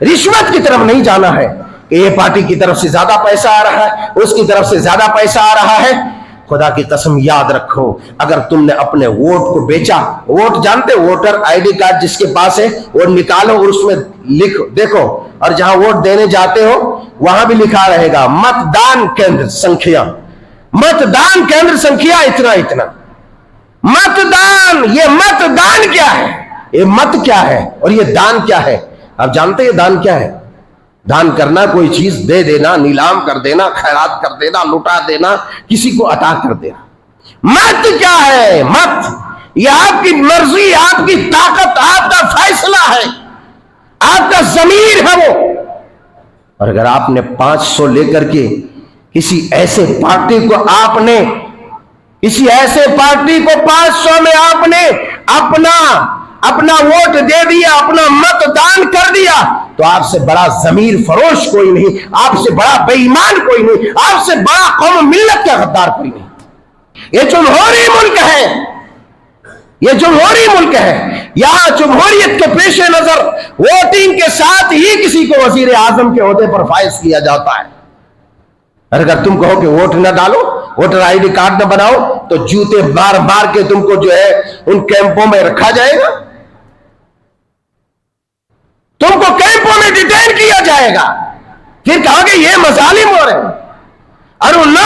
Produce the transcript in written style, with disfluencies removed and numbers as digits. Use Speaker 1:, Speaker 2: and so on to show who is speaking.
Speaker 1: रिश्वत की तरफ नहीं जाना है कि ये पार्टी की तरफ से ज्यादा पैसा आ रहा है, उसकी तरफ से ज्यादा पैसा आ रहा है। खुदा की कसम याद रखो, अगर तुमने अपने वोट को बेचा, वोट जानते, वोटर आईडी कार्ड जिसके पास है वो निकालो और उसमें लिखो, देखो, और जहां वोट देने जाते हो वहां भी लिखा रहेगा मतदान केंद्र संख्या, मतदान केंद्र संख्या इतना इतना। मतदान, ये मतदान क्या है, ये मत क्या है और ये दान क्या है? आप जानते हैं दान क्या है? दान करना कोई चीज दे देना, नीलाम कर देना, खैरात कर देना, लुटा देना, किसी को अता कर देना। मत क्या है? मत ये आपकी मर्जी, आपकी ताकत, आपका फैसला है, आपका जमीर है वो। और अगर आपने 500 लेकर के किसी ऐसे पार्टी को आपने, किसी ऐसे पार्टी को 500 में आपने अपना वोट दे दिया, अपना मतदान कर दिया, तो आपसे बड़ा जमीर फरोश कोई नहीं, आपसे बड़ा बेईमान कोई नहीं, आपसे बड़ा कौम मिल्लत का गद्दार कोई नहीं। ये जमहूरी मुल्क है, ये जमहूरी मुल्क है। यहां जमहूरियत के पेश नजर वोटिंग के साथ ही किसी को वजीर आजम के ओहदे पर फाइज किया जाता है। अगर तुम कहो कि वोट न डालो, वोटर आईडी कार्ड न बनाओ, तो जूते मार मार के तुमको जो है उन कैंपों में रखा जाएगा, तुमको कैंपों में डिटेन किया जाएगा, फिर कहोगे ये मजालिम हो रहे हैं। और